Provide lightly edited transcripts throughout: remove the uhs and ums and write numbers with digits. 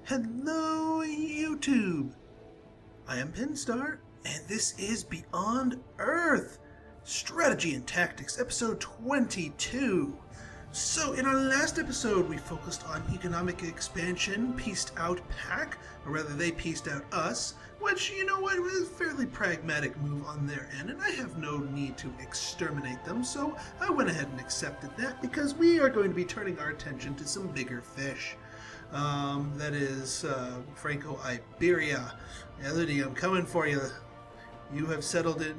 Hello, YouTube! I am Pinstar, and this is Beyond Earth Strategy and Tactics, episode 22. So, in our last episode, we focused on economic expansion, pieced out Pack, or rather, they pieced out us, which, you know what, was a fairly pragmatic move on their end, and I have no need to exterminate them, so I went ahead and accepted that because we are going to be turning our attention to some bigger fish. That is Franco-Iberia. Elodie, I'm coming for you. You have settled in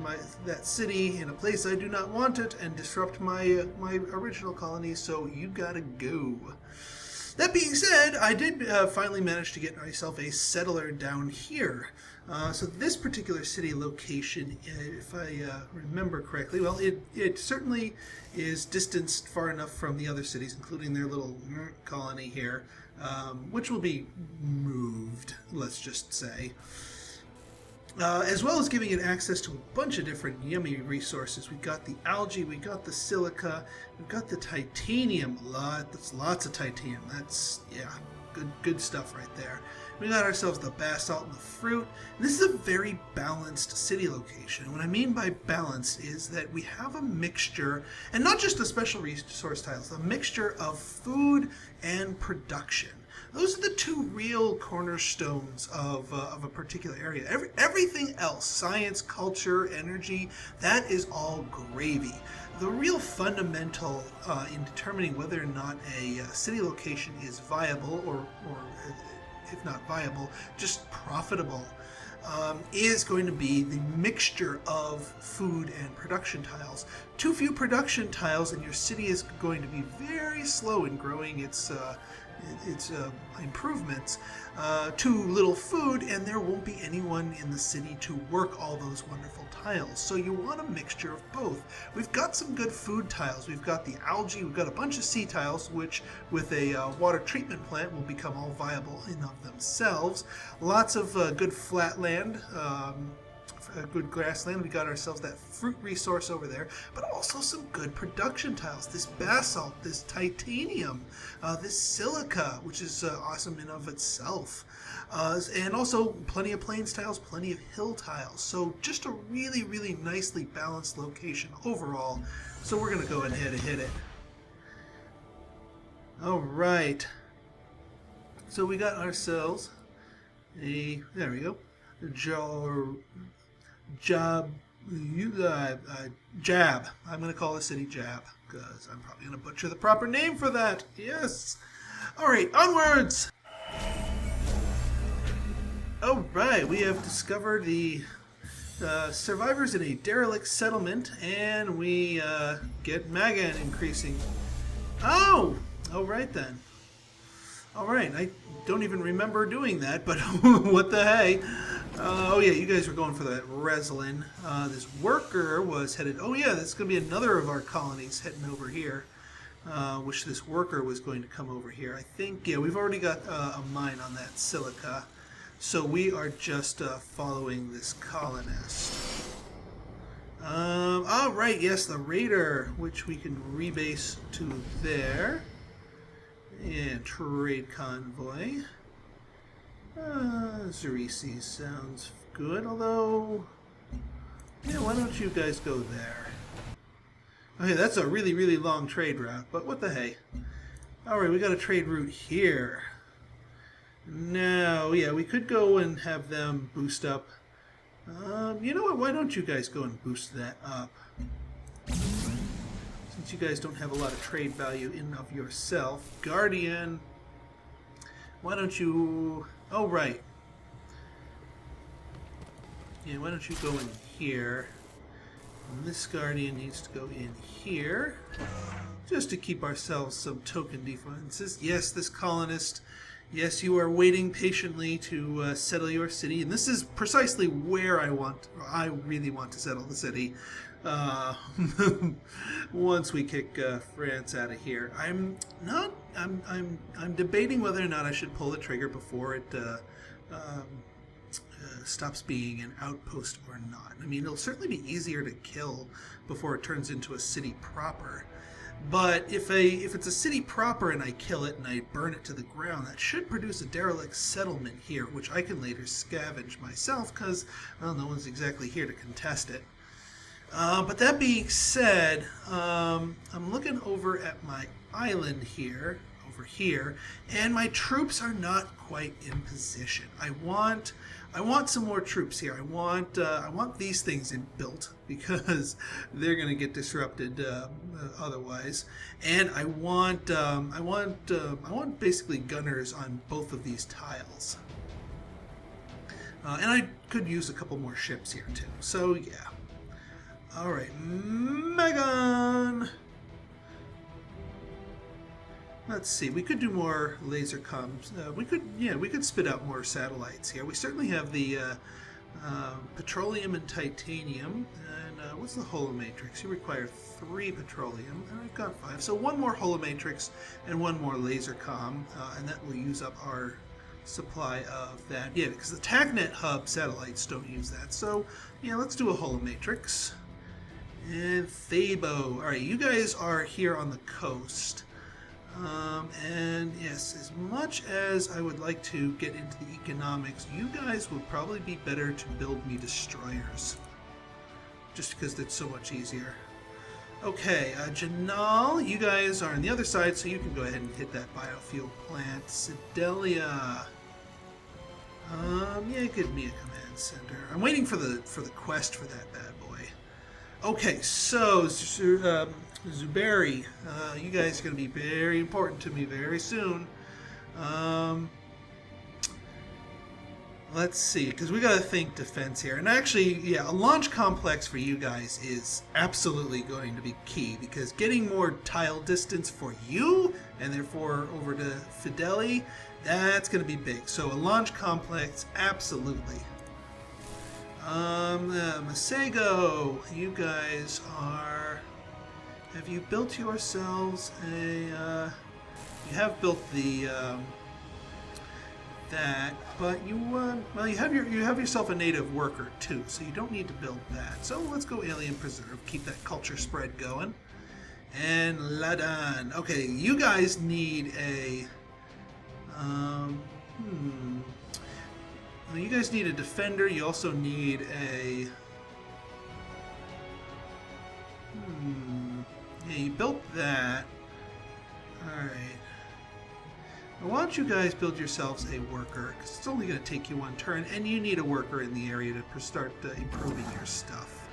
that city in a place I do not want it and disrupt my original colony, so you gotta go. That being said, I did finally manage to get myself a settler down here. So this particular city location, if I remember correctly, well, it certainly is distanced far enough from the other cities, including their little colony here, which will be moved, let's just say. As well as giving it access to a bunch of different yummy resources. We've got the algae, we got the silica, we've got the titanium. Lots of titanium. That's, yeah, good stuff right there. We got ourselves the basalt and the fruit. And this is a very balanced city location. And what I mean by balanced is that we have a mixture, and not just the special resource tiles, a mixture of food and production. Those are the two real cornerstones of a particular area. Everything else, science, culture, energy, that is all gravy. The real fundamental in determining whether or not a city location is viable, or if not viable, just profitable, is going to be the mixture of food and production tiles. Too few production tiles and your city is going to be very slow in growing its improvements. Too little food and there won't be anyone in the city to work all those wonderful tiles. So you want a mixture of both. We've got some good food tiles. We've got the algae, we've got a bunch of sea tiles, which with a water treatment plant will become all viable in of themselves. Lots of good flat land, good grassland. We got ourselves that fruit resource over there, but also some good production tiles. This basalt, this titanium, this silica, which is awesome in of itself, and also plenty of plains tiles, plenty of hill tiles. So just a really, really nicely balanced location overall. So we're going to go ahead and hit it. All right. So we got ourselves there we go, Jab. I'm going to call the city Jab because I'm probably going to butcher the proper name for that. Yes. All right, onwards. All right, we have discovered the survivors in a derelict settlement, and we get Magan increasing. Oh, all right then. All right, I don't even remember doing that, but what the hey. Oh yeah, you guys were going for that Reslin. This worker was headed... Oh yeah, that's going to be another of our colonies heading over here. Which this worker was going to come over here. I think, yeah, we've already got a mine on that silica. So we are just following this colonist. All right, yes, the raider, which we can rebase to there. And trade convoy. Zerisi sounds good, although... Yeah, why don't you guys go there? Okay, that's a really, really long trade route, but what the hey. Alright, we got a trade route here. Now, yeah, we could go and have them boost up. You know what, why don't you guys go and boost that up? Since you guys don't have a lot of trade value in of yourself. Guardian, why don't you... Oh, right. Yeah, why don't you go in here? And this Guardian needs to go in here. Just to keep ourselves some token defenses. Yes, this colonist. Yes, you are waiting patiently to settle your city. And this is precisely where I really want to settle the city. Once we kick France out of here. I'm debating whether or not I should pull the trigger before it stops being an outpost or not. I mean, it'll certainly be easier to kill before it turns into a city proper. But if it's a city proper and I kill it and I burn it to the ground, that should produce a derelict settlement here, which I can later scavenge myself because, well, no one's exactly here to contest it. But that being said, I'm looking over at my island here, over here, and my troops are not quite in position. I want some more troops here. I want these things built because they're going to get disrupted otherwise. And I want basically gunners on both of these tiles. And I could use a couple more ships here too. So yeah. All right, Megan. Let's see. We could do more laser comms. We could spit out more satellites here. We certainly have the petroleum and titanium. And what's the holomatrix? You require 3 petroleum, and I've got 5. So 1 more holomatrix and 1 more laser comm, and that will use up our supply of that. Yeah, because the TACnet hub satellites don't use that. So yeah, let's do a holomatrix. And Thabo. All right, you guys are here on the coast. And yes, as much as I would like to get into the economics, you guys would probably be better to build me destroyers. Just because it's so much easier. Okay, Janal, you guys are on the other side, so you can go ahead and hit that biofuel plant. Sedalia. Yeah, give me a command center. I'm waiting for the quest for that bad boy. Okay, so Zuberi, you guys are going to be very important to me very soon. Let's see, because we got to think defense here. And actually, yeah, a launch complex for you guys is absolutely going to be key, because getting more tile distance for you, and therefore over to Fideli, that's going to be big. So a launch complex, absolutely. Masego, you guys are... Have you built yourselves a... you have built the... that, but you well, you have yourself a native worker too, so you don't need to build that. So let's go Alien Preserve, keep that culture spread going. And Ladan. Okay, you guys need a well, you guys need a defender. You also need a yeah, you built that. Alright. Why don't you guys build yourselves a worker, because it's only going to take you 1 turn, and you need a worker in the area to start improving your stuff.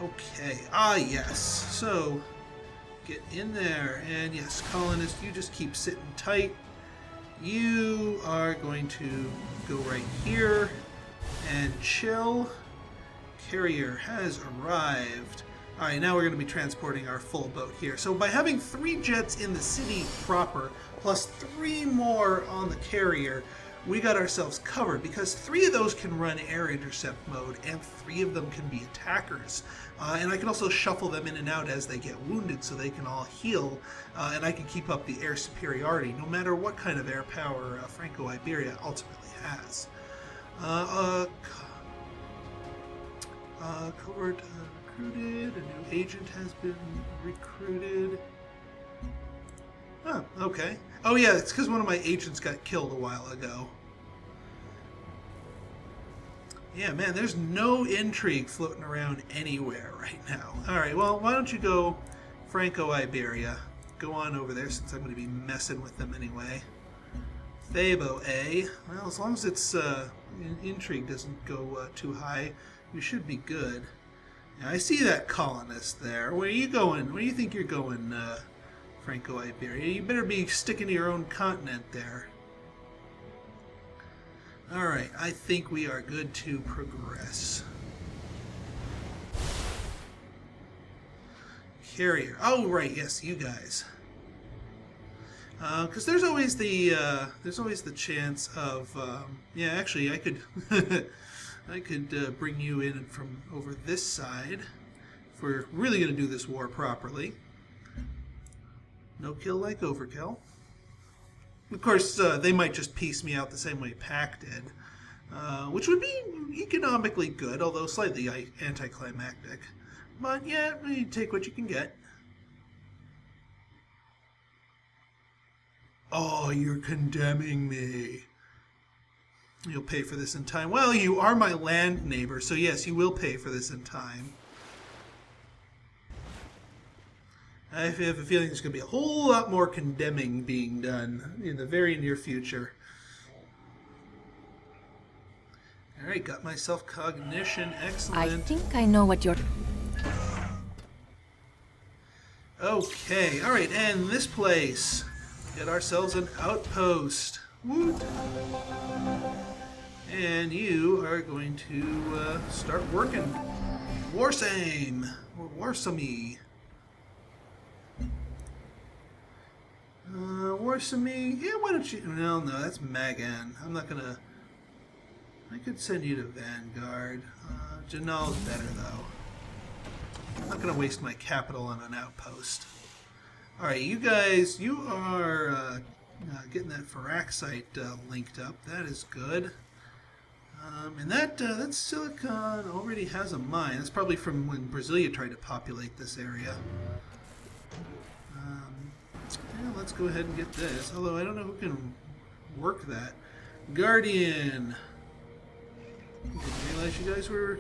Okay, yes. So, get in there, and yes, colonists, you just keep sitting tight. You are going to go right here and chill. Carrier has arrived. Alright, now we're going to be transporting our full boat here. So by having 3 jets in the city proper, plus 3 more on the carrier, we got ourselves covered, because 3 of those can run air intercept mode, and 3 of them can be attackers. And I can also shuffle them in and out as they get wounded, so they can all heal, and I can keep up the air superiority, no matter what kind of air power Franco-Iberia ultimately has. Covert recruited, a new agent has been recruited. Oh, okay. Oh yeah, it's because one of my agents got killed a while ago. Yeah, man, there's no intrigue floating around anywhere right now. Alright, well, why don't you go Franco-Iberia? Go on over there, since I'm going to be messing with them anyway. Thabo, eh? Well, as long as it's intrigue doesn't go too high, you should be good. Yeah, I see that colonist there. Where are you going? Where do you think you're going, Franco-Iberia? You better be sticking to your own continent there. Alright, I think we are good to progress. Carrier. Oh, right, yes, you guys. Because there's always the chance of, yeah, actually, I could... I could bring you in from over this side if we're really going to do this war properly. No kill like overkill. Of course, they might just piece me out the same way Pac did, which would be economically good, although slightly anticlimactic. But yeah, you take what you can get. Oh, you're condemning me. You'll pay for this in time. Well, you are my land neighbor, so yes, you will pay for this in time. I have a feeling there's going to be a whole lot more condemning being done in the very near future. Alright, got myself cognition. Excellent. I think I know what you're... Okay, alright, and this place. Get ourselves an outpost. Woot! And you are going to start working. Warsame! Or Warsame. Warsame. Yeah, why don't you... No, that's Magan. I'm not gonna... I could send you to Vanguard. Janal's better, though. I'm not gonna waste my capital on an outpost. Alright, you guys, you are getting that Faraxite linked up. That is good. And that silicon already has a mine. That's probably from when Brasilia tried to populate this area. Yeah, let's go ahead and get this. Although I don't know who can work that. Guardian. Didn't realize you guys were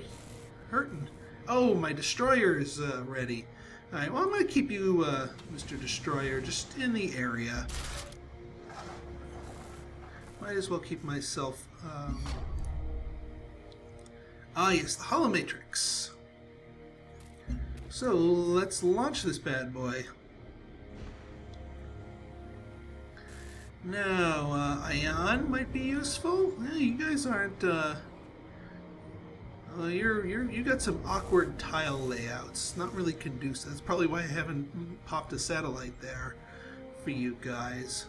hurting. Oh, my destroyer is ready. Alright, well, I'm going to keep you, Mr. Destroyer, just in the area. Might as well keep myself... yes, the Holomatrix. So, let's launch this bad boy. Now, Ion might be useful. Yeah, you guys aren't, you got some awkward tile layouts. Not really conducive. That's probably why I haven't popped a satellite there for you guys.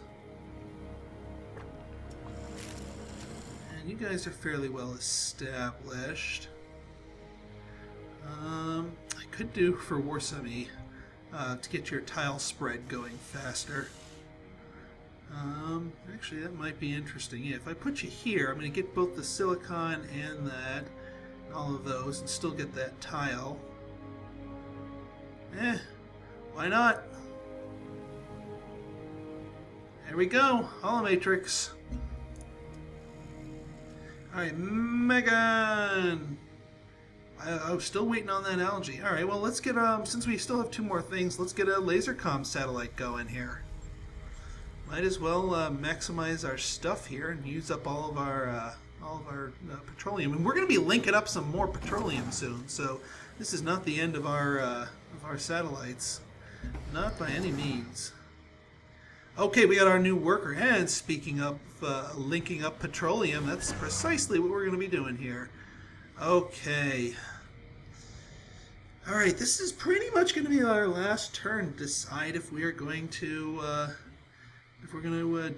And you guys are fairly well established. I could do for Warsame to get your tile spread going faster. Actually, that might be interesting. Yeah, if I put you here, I'm going to get both the silicon and that, and all of those, and still get that tile. Why not? There we go, Holomatrix. Alright, Megan! I was still waiting on that algae. Alright, well, let's get, since we still have two more things, let's get a laser comm satellite going here. Might as well maximize our stuff here and use up all of our petroleum. And we're going to be linking up some more petroleum soon, so this is not the end of our satellites. Not by any means. Okay, we got our new worker. And speaking of linking up petroleum, that's precisely what we're going to be doing here. Okay. Alright, this is pretty much going to be our last turn to decide if we are going to...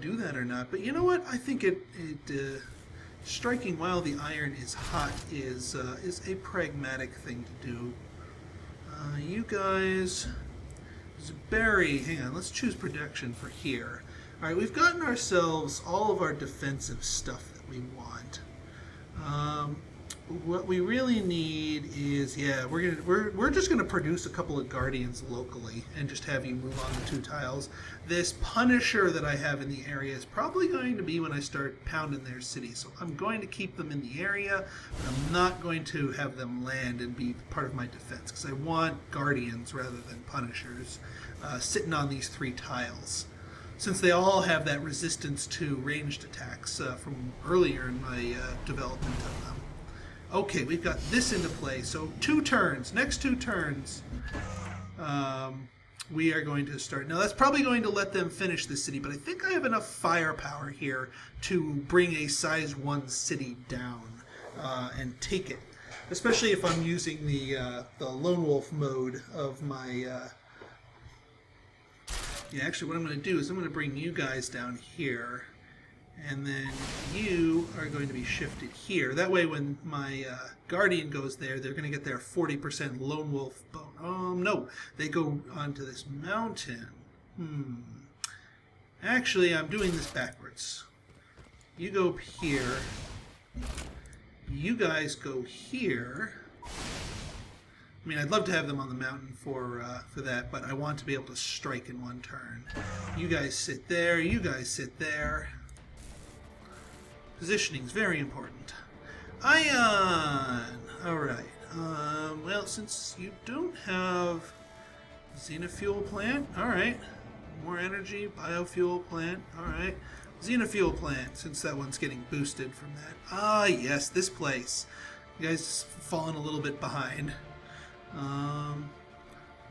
do that or not. But you know what? I think striking while the iron is hot is a pragmatic thing to do. You guys, Barry, hang on, let's choose production for here. Alright, we've gotten ourselves all of our defensive stuff that we want. What we really need is, yeah, we're just gonna produce a couple of Guardians locally and just have you move on the 2 tiles. This Punisher that I have in the area is probably going to be when I start pounding their city, so I'm going to keep them in the area, but I'm not going to have them land and be part of my defense, because I want Guardians rather than Punishers sitting on these 3 tiles, since they all have that resistance to ranged attacks from earlier in my development of them. Okay, we've got this into play. So 2 turns. Next 2 turns, we are going to start. Now, that's probably going to let them finish the city, but I think I have enough firepower here to bring a size 1 city down and take it. Especially if I'm using the lone wolf mode of my... Yeah, actually, what I'm going to do is I'm going to bring you guys down here. And then you are going to be shifted here. That way when my Guardian goes there, they're going to get their 40% Lone Wolf bone. No, they go onto this mountain. Actually, I'm doing this backwards. You go up here. You guys go here. I mean, I'd love to have them on the mountain for that, but I want to be able to strike in one turn. You guys sit there. You guys sit there. Positioning is very important. Ion! Alright. Well, since you don't have Xenofuel plant, alright. More energy, biofuel plant, alright. Xenofuel plant, since that one's getting boosted from that. Ah, yes, this place. You guys just fallen a little bit behind.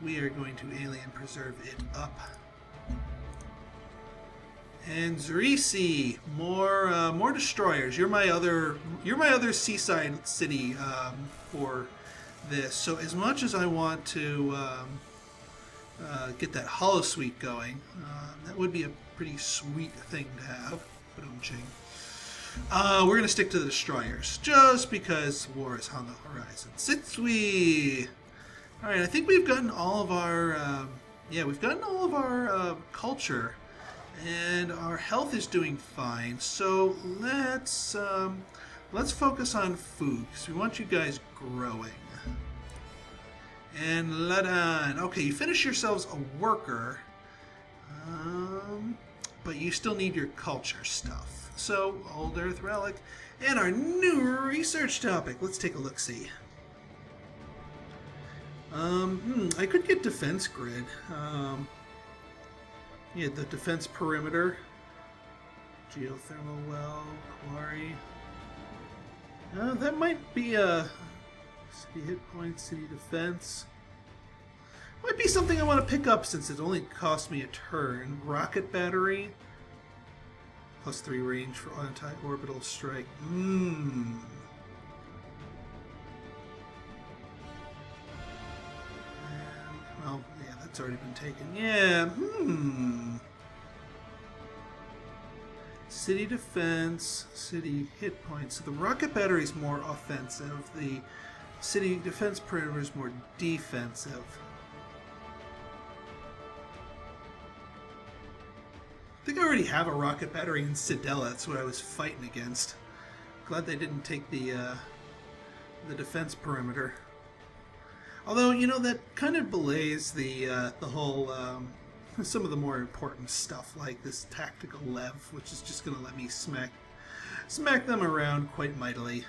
We are going to alien preserve it up. And Zerisi, more destroyers. You're my other seaside city for this. So as much as I want to get that holosuite going, that would be a pretty sweet thing to have. We're gonna stick to the destroyers just because war is on the horizon. Sitsui. All right, I think we've gotten all of our culture. And our health is doing fine, so let's focus on food, because we want you guys growing. And Ladan. Okay, you finish yourselves a worker, but you still need your culture stuff. So, Old Earth Relic, and our new research topic. Let's take a look-see. I could get defense grid. Yeah, the defense perimeter, geothermal well, quarry. That might be a city hit points, city defense. Might be something I want to pick up since it only cost me a turn. Rocket battery, +3 range for anti-orbital strike. Well, yeah, that's already been taken. Yeah, City defense, city hit points. So the rocket battery is more offensive. The city defense perimeter is more defensive. I think I already have a rocket battery in Sidella. That's what I was fighting against. Glad they didn't take the defense perimeter. Although, you know, that kind of belays the whole, some of the more important stuff, like this tactical lev, which is just going to let me smack them around quite mightily.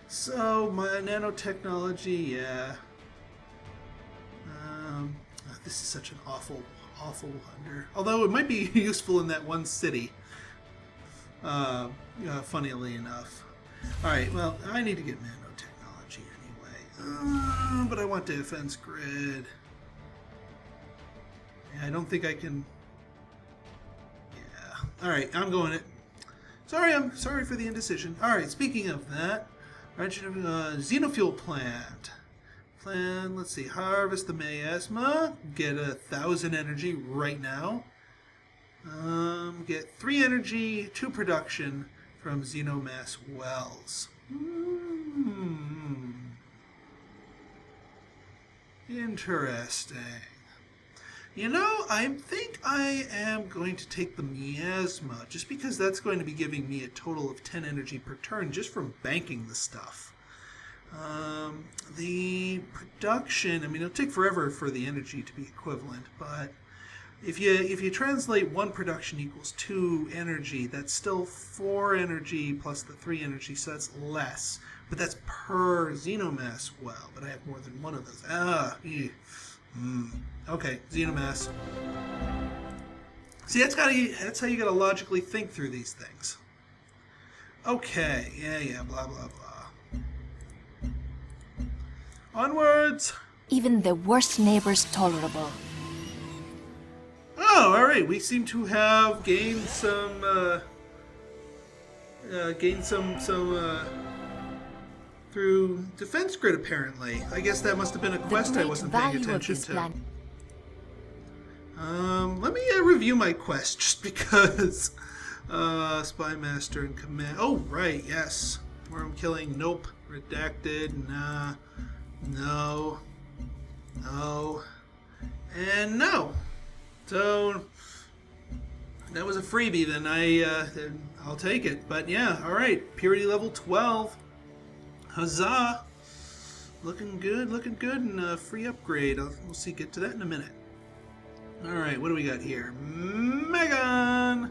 So, my nanotechnology, yeah. This is such an awful wonder. Although it might be useful in that one city, funnily enough. Alright, well, I need to get nanotechnology anyway. But I want defense grid. Yeah, I don't think I can... Yeah. Alright, I'm going it. I'm sorry for the indecision. Alright, speaking of that, Xenofuel plant. Let's see, harvest the miasma, get 1,000 energy right now. Get 3 energy, 2 production from Xenomass wells. Interesting. You know, I think I am going to take the miasma, just because that's going to be giving me a total of 10 energy per turn just from banking the stuff. The production, I mean, it'll take forever for the energy to be equivalent, but if you translate 1 production equals 2 energy, that's still 4 energy plus the 3 energy, so that's less. But that's per Xenomass well, but I have more than one of those. Okay, Xenomass. See, that's how you gotta logically think through these things. Okay, yeah, blah, blah, blah. Onwards! Even the worst neighbors tolerable. Oh, alright, we seem to have gained some, through defense grid, apparently. I guess that must have been a quest I wasn't paying attention to. Let me review my quest, just because. Spy Master and Command. Oh, right, yes. Worm killing, nope. Redacted, nah. No. And no. So, that was a freebie, then then I'll take it. But yeah, alright. Purity level 12. Huzzah! Looking good, and a free upgrade. We'll see, get to that in a minute. Alright, what do we got here? Megan!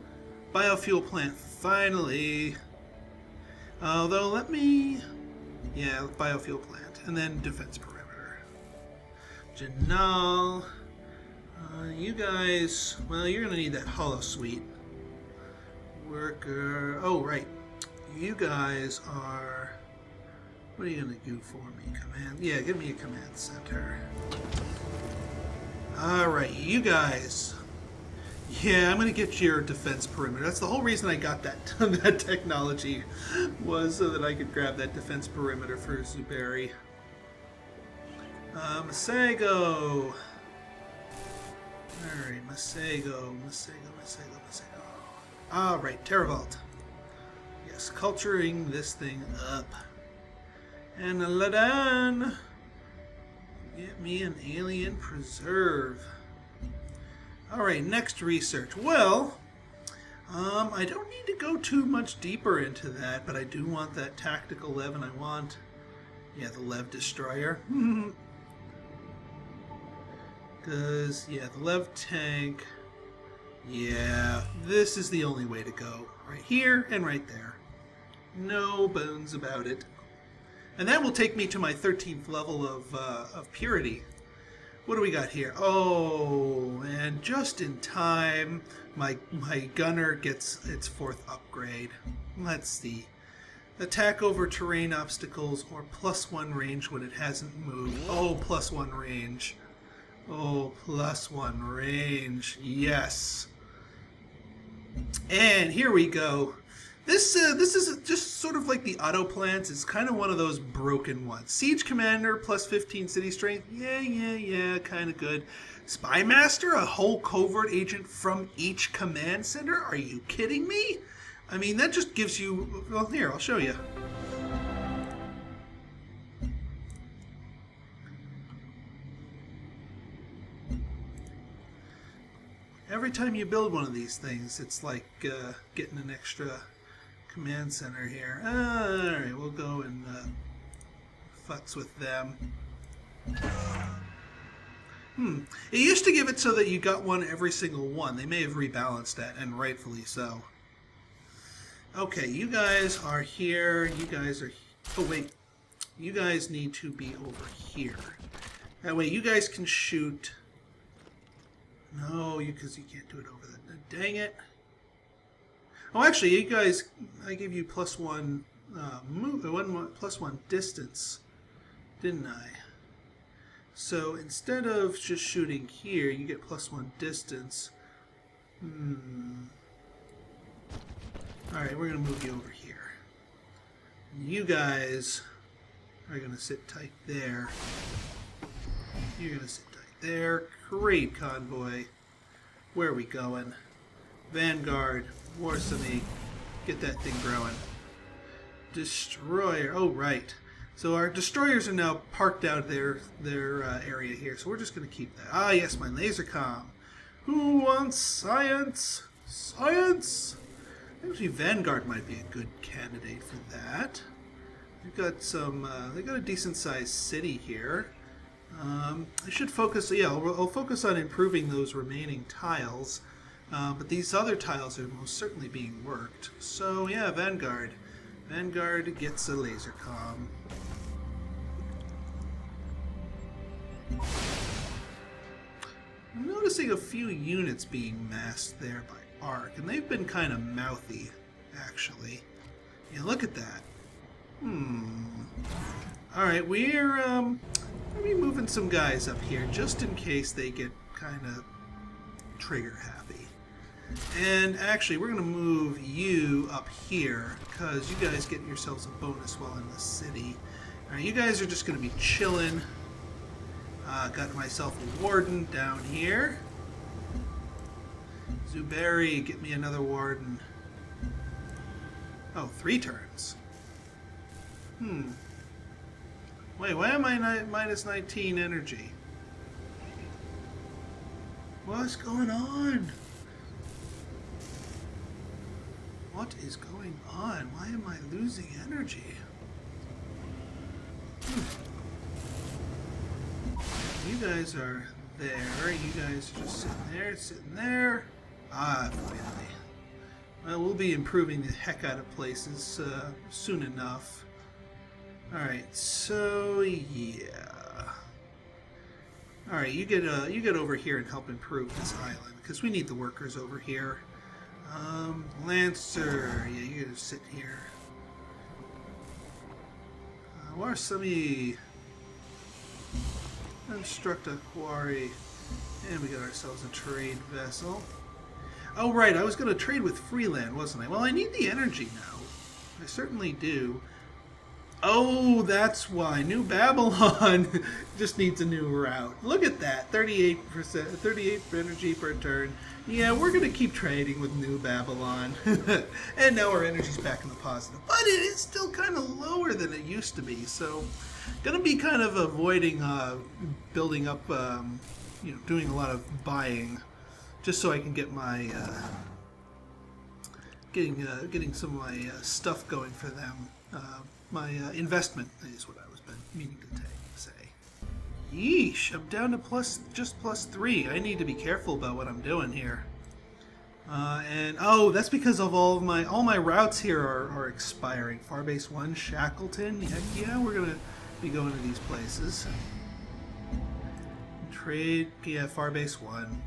Biofuel plant, finally. Although, let me... Yeah, biofuel plant. And then defense perimeter. Janal. You guys... Well, you're going to need that hollow suite. Worker... Oh, right. You guys are... What are you going to do for me? Command... Yeah, give me a command center. Alright, you guys. Yeah, I'm going to get your defense perimeter. That's the whole reason I got that that technology, was so that I could grab that defense perimeter for Zuberi. Masego. Alright, Masego. Alright, Terravault. Yes, culturing this thing up. And Ladan. Get me an alien preserve. Alright, next research. Well, I don't need to go too much deeper into that, but I do want that tactical Lev, and I want, yeah, the Lev destroyer. Because, yeah, the Lev tank, yeah, this is the only way to go. Right here and right there. No bones about it. And that will take me to my 13th level of purity. What do we got here? Oh, and just in time, my gunner gets its 4th upgrade. Let's see. Attack over terrain obstacles or +1 range when it hasn't moved. Oh, +1 range. Oh, +1 range. Yes. And here we go. This is just sort of like the auto plants. It's kind of one of those broken ones. Siege Commander +15 city strength. Yeah, kind of good. Spy Master, a whole covert agent from each command center? Are you kidding me? I mean, that just gives you... Well, here, I'll show you. Every time you build one of these things, it's like getting an extra... command center here. Alright, we'll go and futz with them. It used to give it so that you got one every single one. They may have rebalanced that, and rightfully so. Okay, you guys are here. You guys are... Oh, wait. You guys need to be over here. That way you guys can shoot... No, because you can't do it over there. Dang it. Oh, actually, you guys, I gave you +1 move, +1 distance, didn't I? So instead of just shooting here, you get +1 distance. Alright, we're going to move you over here. You guys are going to sit tight there. You're going to sit tight there. Great convoy. Where are we going? Vanguard. Warsamy. Get that thing growing. Destroyer. Oh, right. So our destroyers are now parked out their area here. So we're just going to keep that. Ah, yes, my laser comm. Who wants science? Science! Actually, Vanguard might be a good candidate for that. We've got some... they got a decent-sized city here. I should focus... Yeah, I'll focus on improving those remaining tiles. But these other tiles are most certainly being worked. So, yeah, Vanguard. Vanguard gets a laser comm. I'm noticing a few units being masked there by Arc, and they've been kind of mouthy, actually. Yeah, look at that. Alright, we're gonna be moving some guys up here, just in case they get kind of trigger happy. And actually, we're going to move you up here, because you guys get yourselves a bonus while in the city. Alright, you guys are just going to be chilling. Got myself a warden down here. Zuberi, get me another warden. Oh, 3 turns. Wait, why am I minus 19 energy? What's going on? What is going on? Why am I losing energy? You guys are there. You guys are just sitting there. Ah, finally. Well, we'll be improving the heck out of places soon enough. Alright, so yeah. Alright, you get over here and help improve this island, because we need the workers over here. Lancer, yeah, you gotta sit here. Warsami, construct a quarry, and we got ourselves a trade vessel. Oh right, I was gonna trade with Freeland, wasn't I? Well, I need the energy now. I certainly do. Oh, that's why. New Babylon just needs a new route. Look at that. 38%, 38 energy per turn. Yeah, we're going to keep trading with New Babylon. And now our energy's back in the positive. But it is still kind of lower than it used to be. So, going to be kind of avoiding building up, doing a lot of buying. Just so I can get my, getting some of my stuff going for them. My investment is what I was meaning to say. Yeesh, I'm down to just +3. I need to be careful about what I'm doing here. And oh, that's because of all my routes here are expiring. Farbase 1, Shackleton. Heck yeah, we're gonna be going to these places. Trade, yeah, Farbase 1.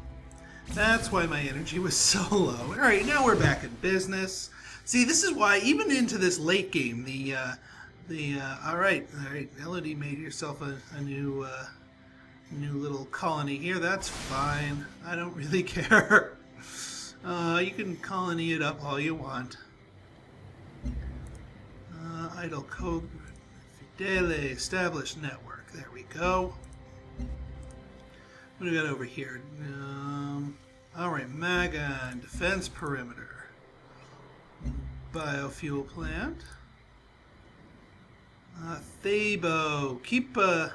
That's why my energy was so low. All right, now we're back in business. See, this is why even into this late game, all right, Elodie made yourself a new little colony here. That's fine. I don't really care. You can colony it up all you want. Idle code, Fidele, established network. There we go. What do we got over here? All right, Magan, defense perimeter, biofuel plant. Thabo, keep, oh,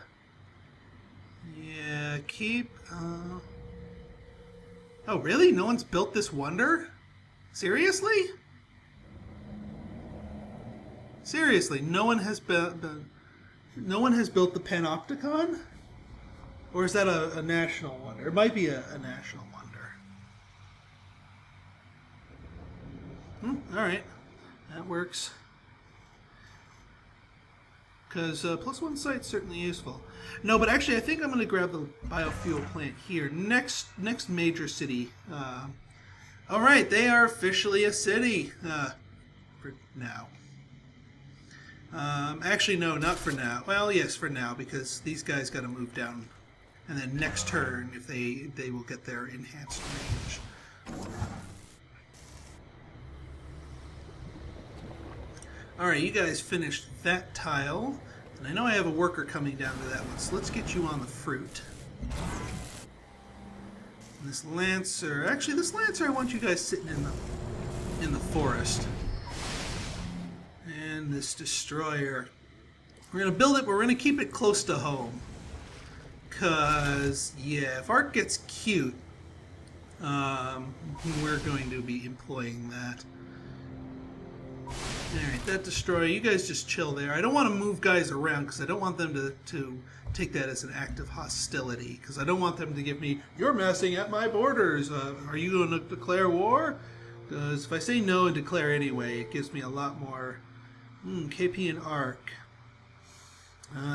really? No one's built this wonder? Seriously? Seriously, no one has built the Panopticon? Or is that a national wonder? It might be a national wonder. Alright, that works. Because +1 site's certainly useful. No, but actually I think I'm going to grab the biofuel plant here. Next major city. Alright, they are officially a city. For now. Actually, no, not for now. Well, yes, for now, because these guys got to move down. And then next turn, if they will get their enhanced range. Alright, you guys finished that tile. And I know I have a worker coming down to that one, so let's get you on the fruit. And this Lancer... Actually, this Lancer, I want you guys sitting in the forest. And this Destroyer. We're going to build it, but we're going to keep it close to home. Because, yeah, if Ark gets cute, we're going to be employing that. Alright, that Destroyer, you guys just chill there. I don't want to move guys around because I don't want them to take that as an act of hostility. Because I don't want them to give me, you're messing at my borders. Are you going to declare war? Because if I say no and declare anyway, it gives me a lot more KP and Ark.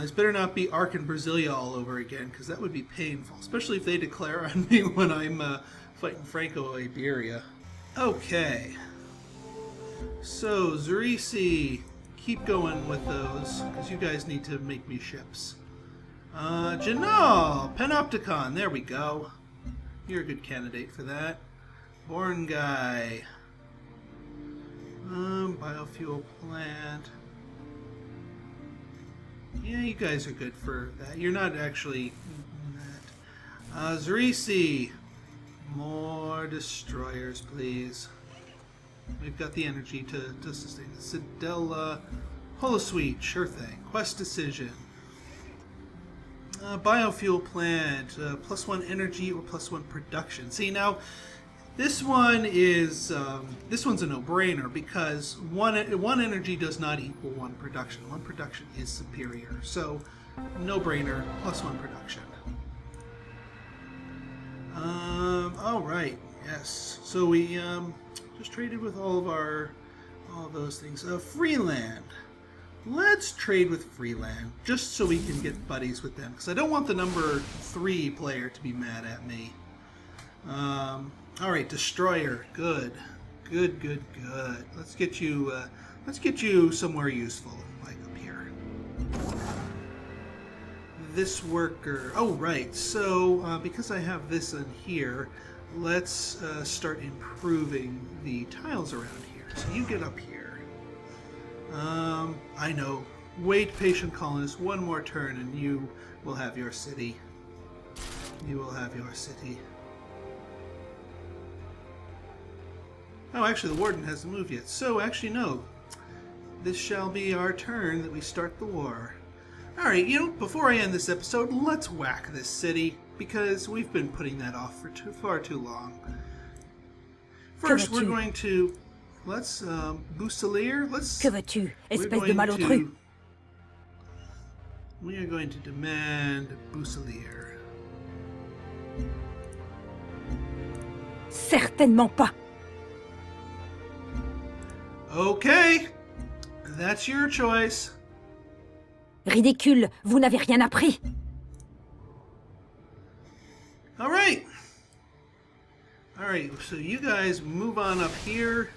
This better not be Ark and Brasilia all over again, because that would be painful. Especially if they declare on me when I'm fighting Franco-Iberia. Okay. So, Zerisi, keep going with those, because you guys need to make me ships. Janal, Panopticon, there we go. You're a good candidate for that. Born Guy. Biofuel plant. Yeah, you guys are good for that. You're not actually that. Zerisi, more destroyers, please. We've got the energy to sustain it. Sidella, Holosuite, sure thing. Quest decision. Biofuel plant, +1 energy or +1 production. See, now, this one is, this one's a no-brainer because one energy does not equal 1 production. 1 production is superior. So, no-brainer, +1 production. All right. Yes. So we just traded with all those things. Freeland. Let's trade with Freeland just so we can get buddies with them, because I don't want the number 3 player to be mad at me. All right, Destroyer. Good. Good. Let's get you somewhere useful, like up here. This worker. Oh, right. So because I have this in here, let's start improving the tiles around here. So you get up here. I know. Wait, patient colonist, one more turn and you will have your city. You will have your city. Oh, actually, the warden hasn't moved yet. So, actually, no. This shall be our turn that we start the war. Alright, before I end this episode, let's whack this city, because we've been putting that off for far too long. First, we're going to... Let's, Bouselier, let's... Que veux-tu, espèce de malotru? We are going to demand Bouselier. Certainement pas. Okay, that's your choice. Ridicule, vous n'avez rien appris. All right, so you guys move on up here.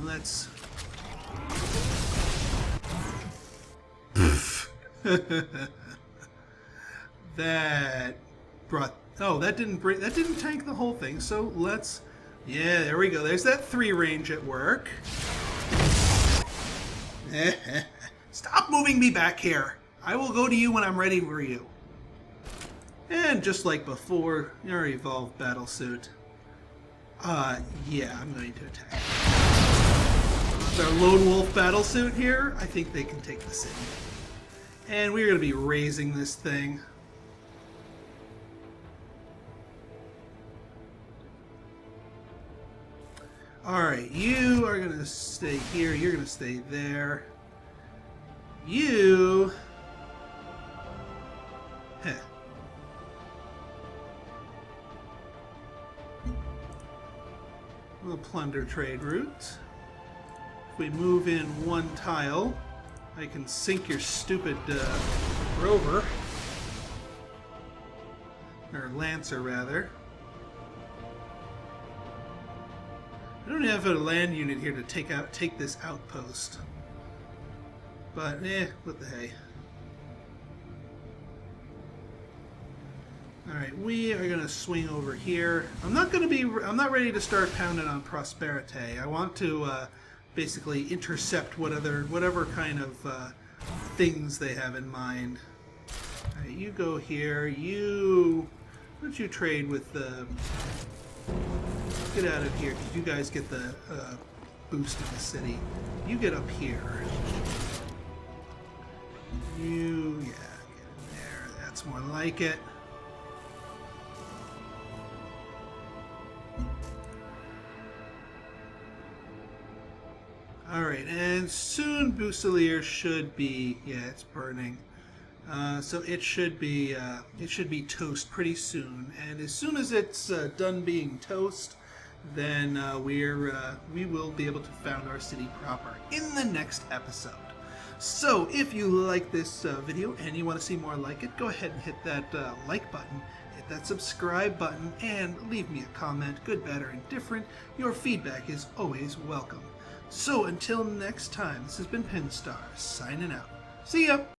Let's... that brought... Oh, that didn't tank the whole thing, so let's... Yeah, there we go. There's that 3 range at work. Stop moving me back here. I will go to you when I'm ready for you. And just like before, your evolved battle suit. Yeah, I'm going to attack. With our lone wolf battle suit here, I think they can take the city. And we're going to be raising this thing. Alright, you are going to stay here, you're going to stay there. You... Heh. We'll plunder trade routes. If we move in 1 tile, I can sink your stupid rover. Or lancer, rather. I don't have a land unit here to take this outpost. But, what the hey. Alright, we are gonna swing over here. I'm not ready to start pounding on Prosperity. I want to basically intercept whatever kind of things they have in mind. Alright, you go here. Why don't you trade with the... Get out of here, because you guys get the boost in the city. You get up here. Get in there. That's more like it. Alright, and soon Bouselier should be... Yeah, it's burning. So it should be toast pretty soon. And as soon as it's done being toast, then we will be able to found our city proper in the next episode. So if you like this video and you want to see more like it, go ahead and hit that like button, hit that subscribe button, and leave me a comment, good, bad, or indifferent. Your feedback is always welcome. So until next time, this has been Pinstar, signing out. See ya!